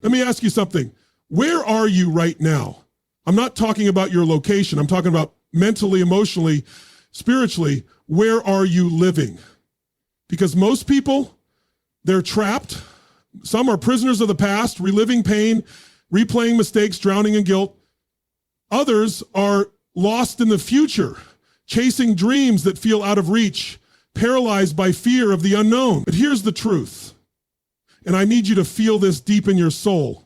Let me ask you something. Where are you right now? I'm not talking about your location. I'm talking about mentally, emotionally, spiritually. Where are you living? Because most people, they're trapped. Some are prisoners of the past, reliving pain, replaying mistakes, drowning in guilt. Others are lost in the future, chasing dreams that feel out of reach, paralyzed by fear of the unknown. But here's the truth, and I need you to feel this deep in your soul.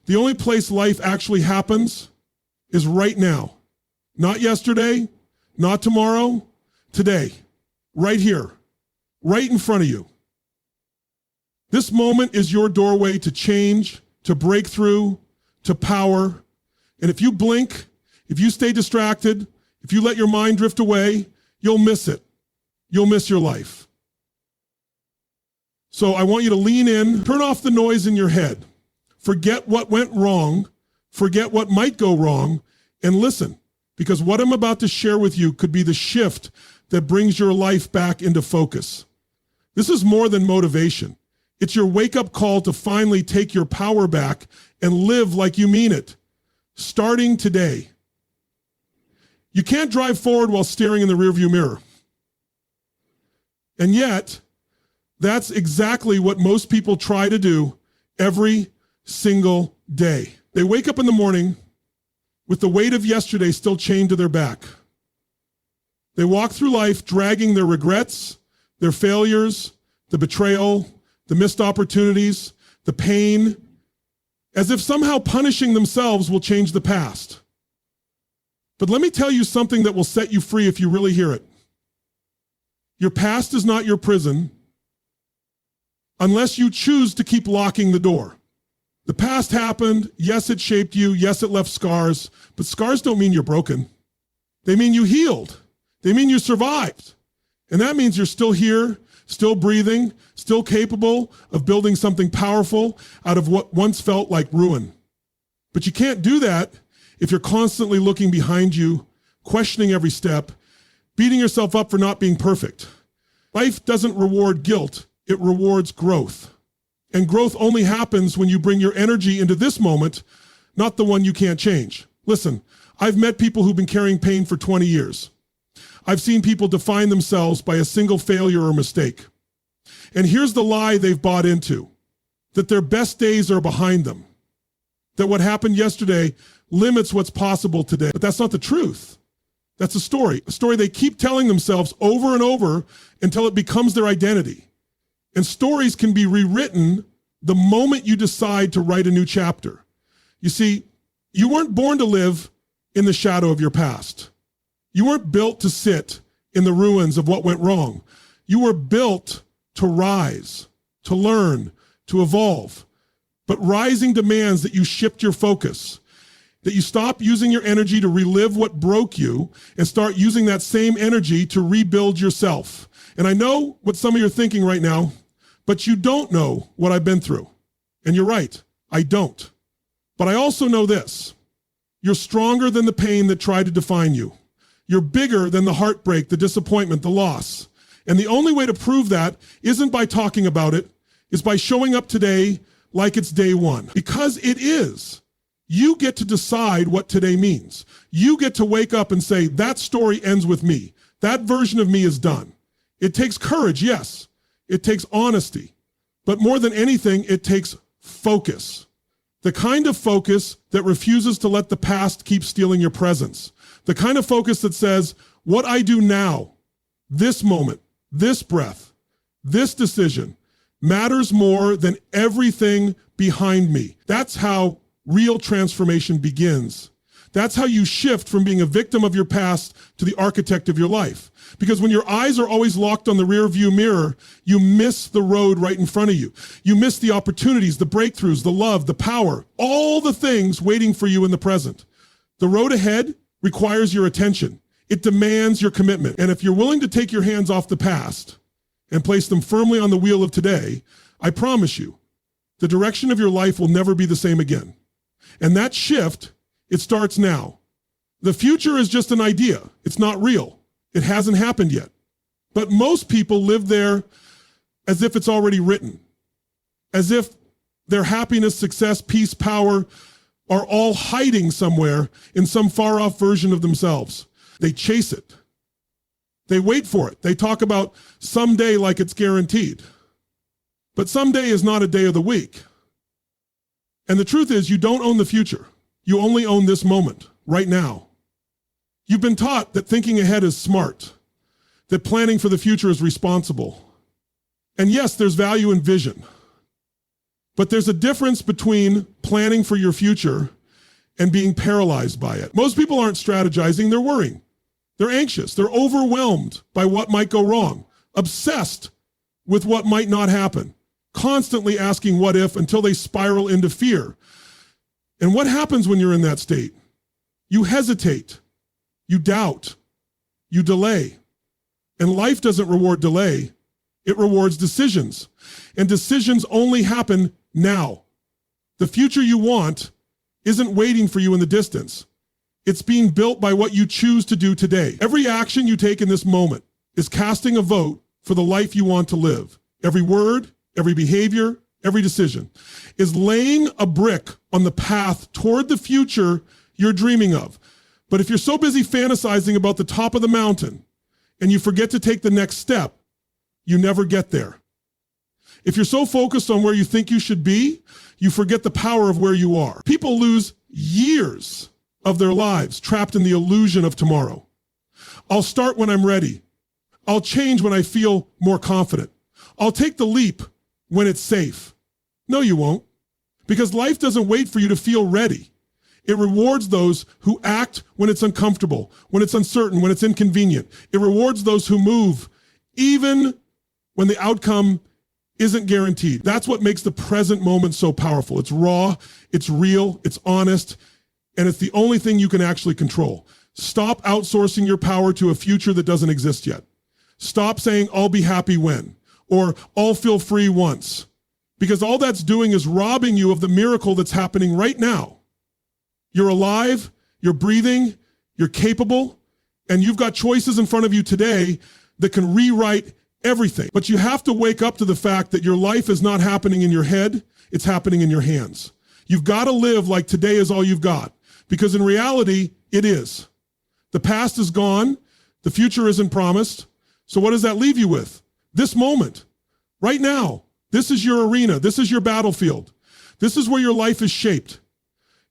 The only place life actually happens is right now. Not yesterday, not tomorrow, today, right here, right in front of you. This moment is your doorway to change, to breakthrough, to power. And if you blink, if you stay distracted, if you let your mind drift away, you'll miss it. You'll miss your life. So I want you to lean in, turn off the noise in your head. Forget what went wrong, forget what might go wrong, and listen, because what I'm about to share with you could be the shift that brings your life back into focus. This is more than motivation. It's your wake-up call to finally take your power back and live like you mean it, starting today. You can't drive forward while staring in the rearview mirror. And yet, that's exactly what most people try to do every single day. They wake up in the morning with the weight of yesterday still chained to their back. They walk through life dragging their regrets, their failures, the betrayal, the missed opportunities, the pain, as if somehow punishing themselves will change the past. But let me tell you something that will set you free if you really hear it. Your past is not your prison unless you choose to keep locking the door. The past happened. Yes, it shaped you. Yes, it left scars. But scars don't mean you're broken. They mean you healed. They mean you survived. And that means you're still here, still breathing, still capable of building something powerful out of what once felt like ruin. But you can't do that if you're constantly looking behind you, questioning every step, beating yourself up for not being perfect. Life doesn't reward guilt. It rewards growth. And growth only happens when you bring your energy into this moment, not the one you can't change. Listen, I've met people who've been carrying pain for 20 years. I've seen people define themselves by a single failure or mistake. And here's the lie they've bought into, that their best days are behind them, that what happened yesterday limits what's possible today. But that's not the truth. That's a story they keep telling themselves over and over until it becomes their identity. And stories can be rewritten the moment you decide to write a new chapter. You see, you weren't born to live in the shadow of your past. You weren't built to sit in the ruins of what went wrong. You were built to rise, to learn, to evolve. But rising demands that you shift your focus, that you stop using your energy to relive what broke you and start using that same energy to rebuild yourself. And I know what some of you are thinking right now, but you don't know what I've been through. And you're right, I don't. But I also know this. You're stronger than the pain that tried to define you. You're bigger than the heartbreak, the disappointment, the loss. And the only way to prove that isn't by talking about it, is by showing up today like it's day one. Because it is. You get to decide what today means. You get to wake up and say, that story ends with me. That version of me is done. It takes courage, yes. It takes honesty. But more than anything, it takes focus. The kind of focus that refuses to let the past keep stealing your presence. The kind of focus that says, what I do now, this moment, this breath, this decision matters more than everything behind me. That's how real transformation begins. That's how you shift from being a victim of your past to the architect of your life. Because when your eyes are always locked on the rear view mirror, you miss the road right in front of you. You miss the opportunities, the breakthroughs, the love, the power, all the things waiting for you in the present. The road ahead requires your attention. It demands your commitment. And if you're willing to take your hands off the past and place them firmly on the wheel of today, I promise you, the direction of your life will never be the same again. And that shift, it starts now. The future is just an idea. It's not real. It hasn't happened yet. But most people live there as if it's already written, as if their happiness, success, peace, power are all hiding somewhere in some far off version of themselves. They chase it. They wait for it. They talk about someday like it's guaranteed. But someday is not a day of the week. And the truth is, you don't own the future. You only own this moment, right now. You've been taught that thinking ahead is smart, that planning for the future is responsible. And yes, there's value in vision. But there's a difference between planning for your future and being paralyzed by it. Most people aren't strategizing, they're worrying. They're anxious. They're overwhelmed by what might go wrong, obsessed with what might not happen, constantly asking what if until they spiral into fear. And what happens when you're in that state? You hesitate, you doubt, you delay. And life doesn't reward delay, it rewards decisions. And decisions only happen now. The future you want isn't waiting for you in the distance. It's being built by what you choose to do today. Every action you take in this moment is casting a vote for the life you want to live. Every word, every behavior, every decision is laying a brick on the path toward the future you're dreaming of. But if you're so busy fantasizing about the top of the mountain and you forget to take the next step, you never get there. If you're so focused on where you think you should be, you forget the power of where you are. People lose years of their lives trapped in the illusion of tomorrow. I'll start when I'm ready. I'll change when I feel more confident. I'll take the leap when it's safe. No, you won't. Because life doesn't wait for you to feel ready. It rewards those who act when it's uncomfortable, when it's uncertain, when it's inconvenient. It rewards those who move, even when the outcome isn't guaranteed. That's what makes the present moment so powerful. It's raw, it's real, it's honest, and it's the only thing you can actually control. Stop outsourcing your power to a future that doesn't exist yet. Stop saying, I'll be happy when, or I'll feel free once, because all that's doing is robbing you of the miracle that's happening right now. You're alive, you're breathing, you're capable, and you've got choices in front of you today that can rewrite everything. But you have to wake up to the fact that your life is not happening in your head, it's happening in your hands. You've got to live like today is all you've got, because in reality, it is. The past is gone, the future isn't promised, so what does that leave you with? This moment, right now. This is your arena, this is your battlefield. This is where your life is shaped.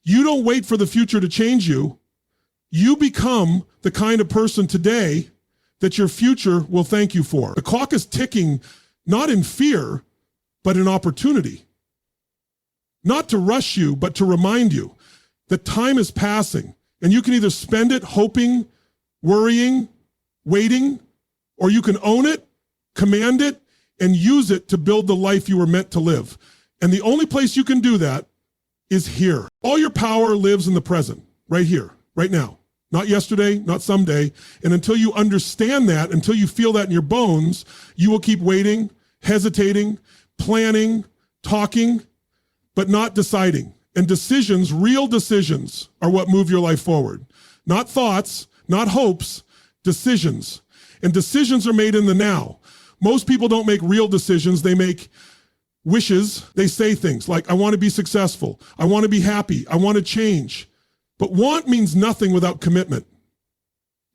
You don't wait for the future to change you. You become the kind of person today that your future will thank you for. The clock is ticking, not in fear, but in opportunity. Not to rush you, but to remind you that time is passing, and you can either spend it hoping, worrying, waiting, or you can own it, command it, and use it to build the life you were meant to live. And the only place you can do that is here. All your power lives in the present, right here, right now. Not yesterday, not someday. And until you understand that, until you feel that in your bones, you will keep waiting, hesitating, planning, talking, but not deciding. And decisions, real decisions, are what move your life forward. Not thoughts, not hopes, decisions. And decisions are made in the now. Most people don't make real decisions. They make wishes. They say things like, I want to be successful. I want to be happy. I want to change. But want means nothing without commitment.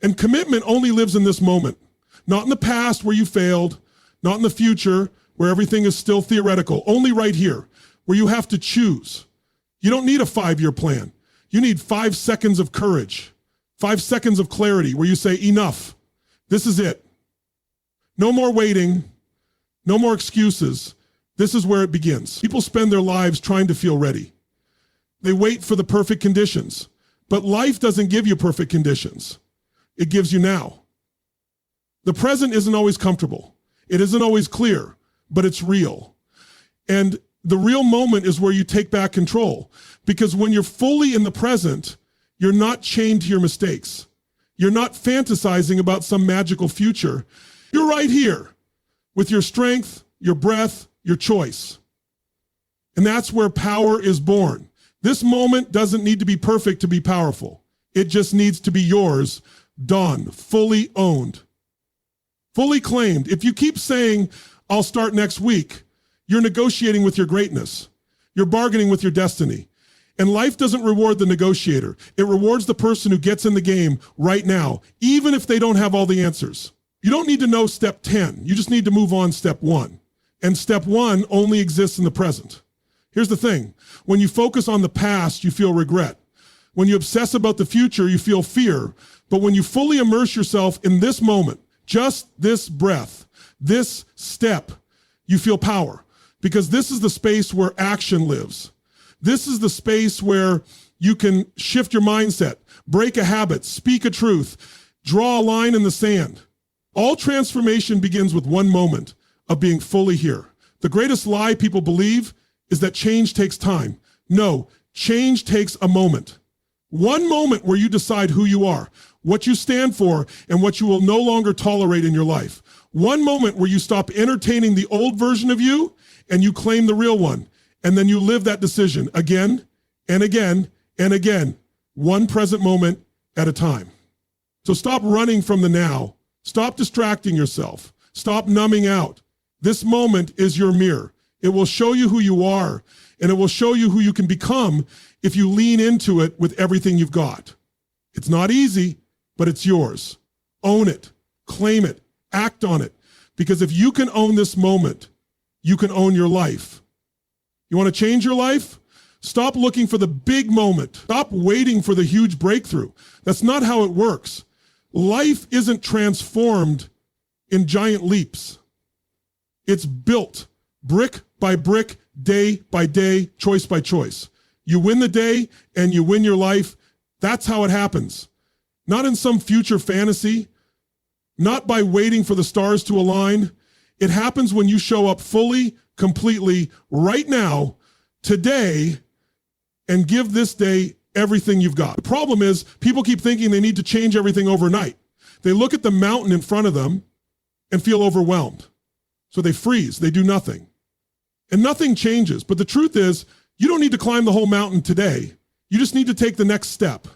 And commitment only lives in this moment. Not in the past where you failed. Not in the future where everything is still theoretical. Only right here where you have to choose. You don't need a 5-year plan. You need 5 seconds of courage. 5 seconds of clarity where you say, enough. This is it. No more waiting. No more excuses. This is where it begins. People spend their lives trying to feel ready. They wait for the perfect conditions. But life doesn't give you perfect conditions. It gives you now. The present isn't always comfortable. It isn't always clear, but it's real. And the real moment is where you take back control. Because when you're fully in the present, you're not chained to your mistakes. You're not fantasizing about some magical future. You're right here with your strength, your breath, your choice. And that's where power is born. This moment doesn't need to be perfect to be powerful. It just needs to be yours, done, fully owned, fully claimed. If you keep saying, I'll start next week, you're negotiating with your greatness. You're bargaining with your destiny. And life doesn't reward the negotiator. It rewards the person who gets in the game right now, even if they don't have all the answers. You don't need to know step 10. You just need to move on step 1. And step 1 only exists in the present. Here's the thing. When you focus on the past, you feel regret. When you obsess about the future, you feel fear. But when you fully immerse yourself in this moment, just this breath, this step, you feel power. Because this is the space where action lives. This is the space where you can shift your mindset, break a habit, speak a truth, draw a line in the sand. All transformation begins with one moment of being fully here. The greatest lie people believe is that change takes time. No, change takes a moment. One moment where you decide who you are, what you stand for, and what you will no longer tolerate in your life. One moment where you stop entertaining the old version of you and you claim the real one. And then you live that decision again and again and again, one present moment at a time. So stop running from the now. Stop distracting yourself. Stop numbing out. This moment is your mirror. It will show you who you are, and it will show you who you can become if you lean into it with everything you've got. It's not easy, but it's yours. Own it, claim it, act on it. Because if you can own this moment, you can own your life. You want to change your life? Stop looking for the big moment. Stop waiting for the huge breakthrough. That's not how it works. Life isn't transformed in giant leaps. It's built brick by brick, day by day, choice by choice. You win the day and you win your life. That's how it happens. Not in some future fantasy, not by waiting for the stars to align. It happens when you show up fully, completely, right now, today, and give this day everything you've got. The problem is people keep thinking they need to change everything overnight. They look at the mountain in front of them and feel overwhelmed. So they freeze, they do nothing. And nothing changes. But the truth is, you don't need to climb the whole mountain today. You just need to take the next step.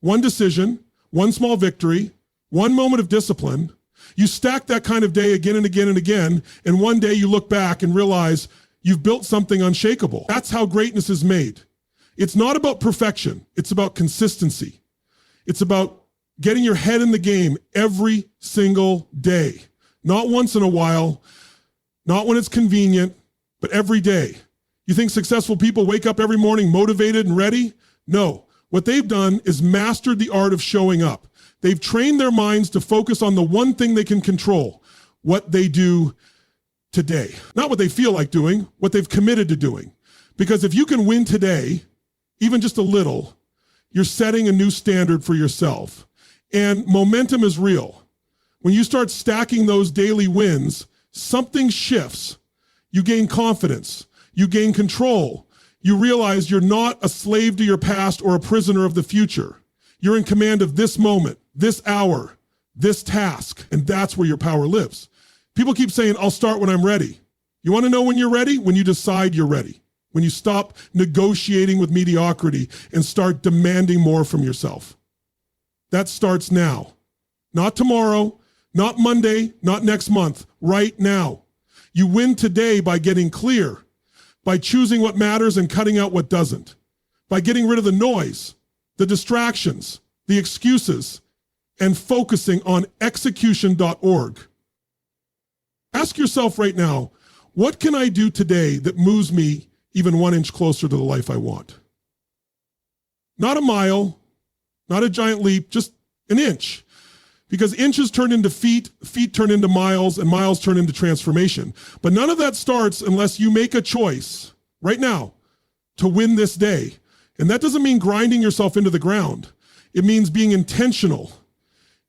One decision, one small victory, one moment of discipline. You stack that kind of day again and again and again, and one day you look back and realize you've built something unshakable. That's how greatness is made. It's not about perfection. It's about consistency. It's about getting your head in the game every single day. Not once in a while, not when it's convenient, but every day. You think successful people wake up every morning motivated and ready? No. What they've done is mastered the art of showing up. They've trained their minds to focus on the one thing they can control, what they do today. Not what they feel like doing, what they've committed to doing. Because if you can win today, even just a little, you're setting a new standard for yourself. And momentum is real. When you start stacking those daily wins, something shifts. You gain confidence. You gain control. You realize you're not a slave to your past or a prisoner of the future. You're in command of this moment, this hour, this task, and that's where your power lives. People keep saying, I'll start when I'm ready. You want to know when you're ready? When you decide you're ready. When you stop negotiating with mediocrity and start demanding more from yourself. That starts now. Not tomorrow, not Monday, not next month, right now. You win today by getting clear, by choosing what matters and cutting out what doesn't, by getting rid of the noise, the distractions, the excuses, and focusing on execution.org. Ask yourself right now, what can I do today that moves me even 1 inch closer to the life I want? Not a mile, not a giant leap, just an inch. Because inches turn into feet, feet turn into miles, and miles turn into transformation. But none of that starts unless you make a choice right now to win this day. And that doesn't mean grinding yourself into the ground. It means being intentional.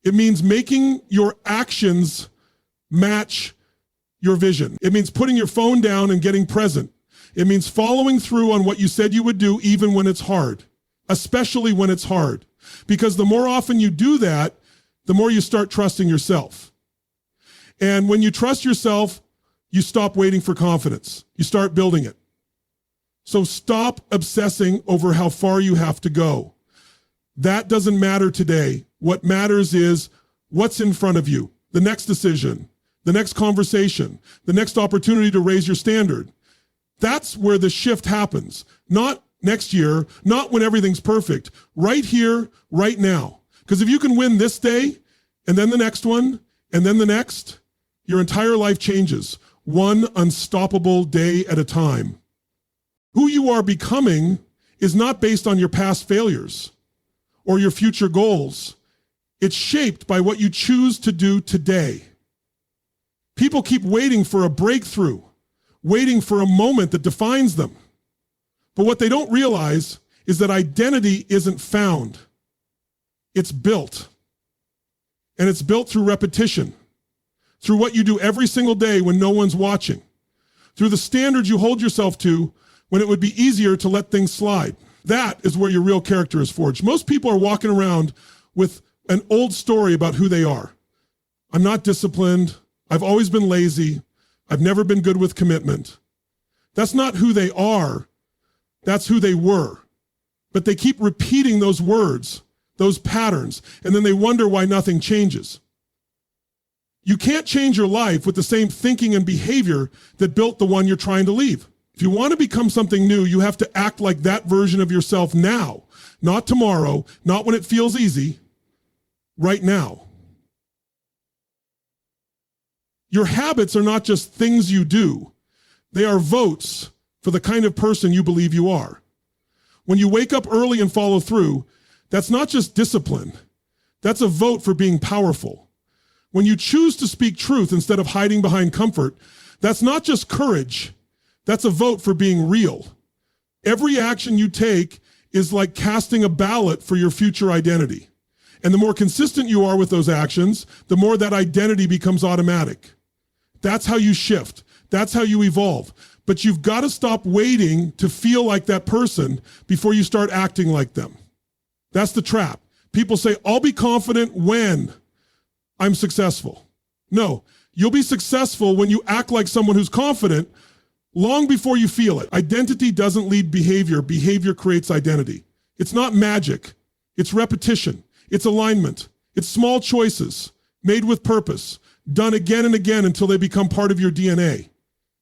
It means making your actions match your vision. It means putting your phone down and getting present. It means following through on what you said you would do even when it's hard, especially when it's hard. Because the more often you do that, the more you start trusting yourself. And when you trust yourself, you stop waiting for confidence. You start building it. So stop obsessing over how far you have to go. That doesn't matter today. What matters is what's in front of you, the next decision, the next conversation, the next opportunity to raise your standard. That's where the shift happens. Not next year, not when everything's perfect. Right here, right now. Because if you can win this day, and then the next one, and then the next, your entire life changes. One unstoppable day at a time. Who you are becoming is not based on your past failures or your future goals. It's shaped by what you choose to do today. People keep waiting for a breakthrough, waiting for a moment that defines them. But what they don't realize is that identity isn't found. It's built. And it's built through repetition, through what you do every single day when no one's watching, through the standards you hold yourself to when it would be easier to let things slide. That is where your real character is forged. Most people are walking around with an old story about who they are. I'm not disciplined. I've always been lazy. I've never been good with commitment. That's not who they are. That's who they were. But they keep repeating those words, those patterns, and then they wonder why nothing changes. You can't change your life with the same thinking and behavior that built the one you're trying to leave. If you want to become something new, you have to act like that version of yourself now, not tomorrow, not when it feels easy, right now. Your habits are not just things you do. They are votes for the kind of person you believe you are. When you wake up early and follow through, that's not just discipline. That's a vote for being powerful. When you choose to speak truth instead of hiding behind comfort, that's not just courage. That's a vote for being real. Every action you take is like casting a ballot for your future identity. And the more consistent you are with those actions, the more that identity becomes automatic. That's how you shift. That's how you evolve. But you've got to stop waiting to feel like that person before you start acting like them. That's the trap. People say, I'll be confident when I'm successful. No, you'll be successful when you act like someone who's confident long before you feel it. Identity doesn't lead behavior. Behavior creates identity. It's not magic. It's repetition. It's alignment. It's small choices made with purpose, done again and again until they become part of your DNA.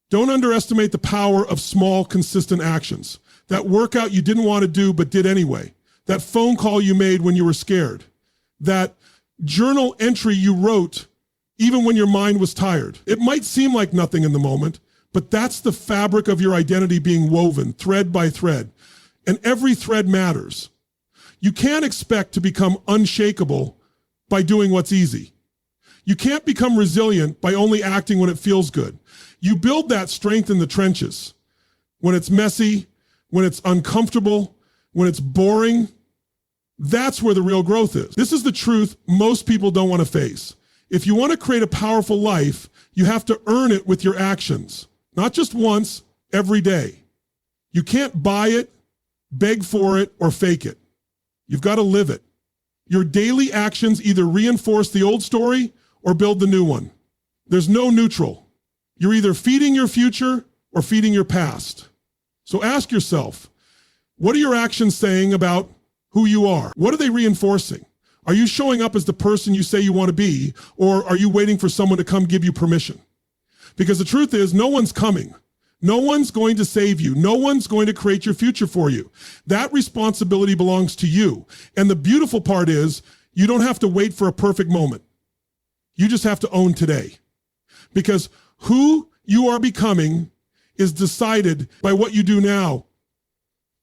Don't underestimate the power of small, consistent actions. That workout you didn't want to do but did anyway. That phone call you made when you were scared. That journal entry you wrote even when your mind was tired. It might seem like nothing in the moment, but that's the fabric of your identity being woven thread by thread. And every thread matters. You can't expect to become unshakable by doing what's easy. You can't become resilient by only acting when it feels good. You build that strength in the trenches. When it's messy, when it's uncomfortable, when it's boring, that's where the real growth is. This is the truth most people don't want to face. If you want to create a powerful life, you have to earn it with your actions. Not just once, every day. You can't buy it, beg for it, or fake it. You've got to live it. Your daily actions either reinforce the old story or build the new one. There's no neutral. You're either feeding your future or feeding your past. So ask yourself, what are your actions saying about who you are? What are they reinforcing? Are you showing up as the person you say you want to be, or are you waiting for someone to come give you permission? Because the truth is, no one's coming. No one's going to save you. No one's going to create your future for you. That responsibility belongs to you. And the beautiful part is, you don't have to wait for a perfect moment. You just have to own today. Because who you are becoming is decided by what you do now.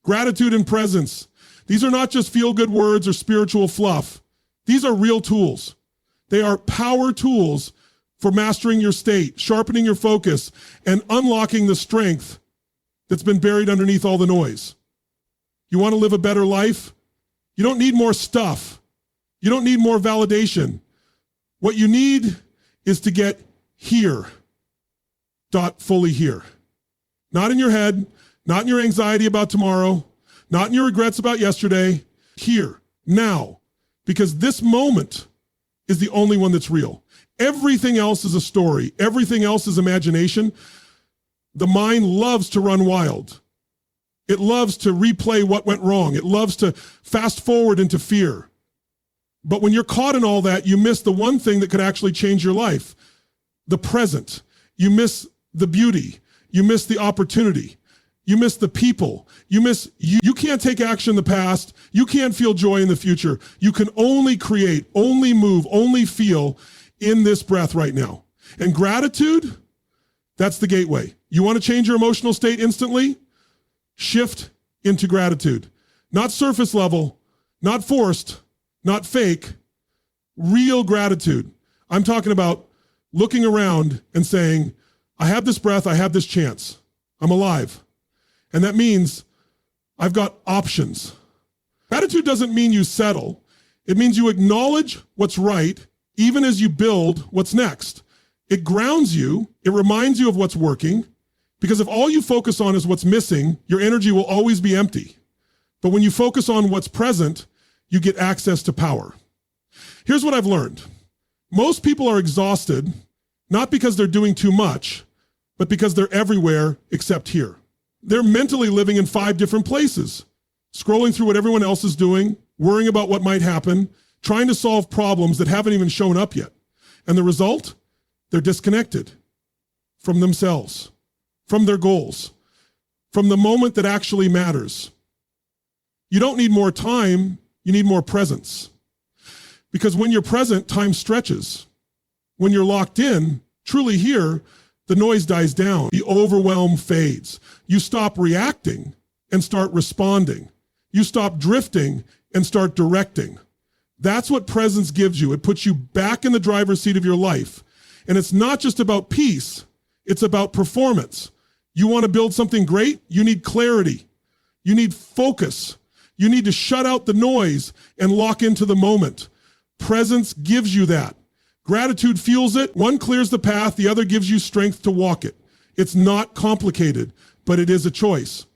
Gratitude and presence. These are not just feel-good words or spiritual fluff. These are real tools. They are power tools for mastering your state, sharpening your focus, and unlocking the strength that's been buried underneath all the noise. You want to live a better life? You don't need more stuff. You don't need more validation. What you need is to get here. Fully here. Not in your head, not in your anxiety about tomorrow, not in your regrets about yesterday. Here, now. Because this moment is the only one that's real. Everything else is a story. Everything else is imagination. The mind loves to run wild. It loves to replay what went wrong. It loves to fast forward into fear. But when you're caught in all that, you miss the one thing that could actually change your life, the present. You miss the beauty. You miss the opportunity. You miss the people. You miss you. You can't take action in the past. You can't feel joy in the future. You can only create, only move, only feel in this breath right now. And gratitude, that's the gateway. You want to change your emotional state instantly? Shift into gratitude. Not surface level, not forced, not fake, real gratitude. I'm talking about looking around and saying, I have this breath, I have this chance. I'm alive. And that means I've got options. Gratitude doesn't mean you settle. It means you acknowledge what's right, even as you build what's next. It grounds you. It reminds you of what's working. Because if all you focus on is what's missing, your energy will always be empty. But when you focus on what's present, you get access to power. Here's what I've learned. Most people are exhausted, not because they're doing too much, but because they're everywhere except here. They're mentally living in 5 different places, scrolling through what everyone else is doing, worrying about what might happen, trying to solve problems that haven't even shown up yet. And the result? They're disconnected from themselves, from their goals, from the moment that actually matters. You don't need more time, you need more presence. Because when you're present, time stretches. When you're locked in, truly here, the noise dies down, the overwhelm fades. You stop reacting and start responding. You stop drifting and start directing. That's what presence gives you. It puts you back in the driver's seat of your life. And it's not just about peace, it's about performance. You want to build something great? You need clarity. You need focus. You need to shut out the noise and lock into the moment. Presence gives you that. Gratitude fuels it. One clears the path, the other gives you strength to walk it. It's not complicated, but it is a choice,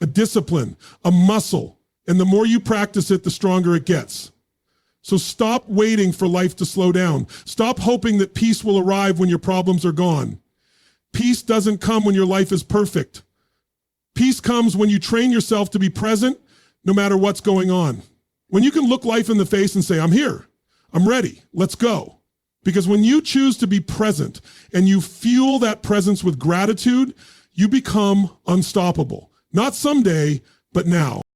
a discipline, a muscle. And the more you practice it, the stronger it gets. So stop waiting for life to slow down. Stop hoping that peace will arrive when your problems are gone. Peace doesn't come when your life is perfect. Peace comes when you train yourself to be present no matter what's going on. When you can look life in the face and say, I'm here, I'm ready, let's go. Because when you choose to be present and you fuel that presence with gratitude, you become unstoppable. Not someday, but now.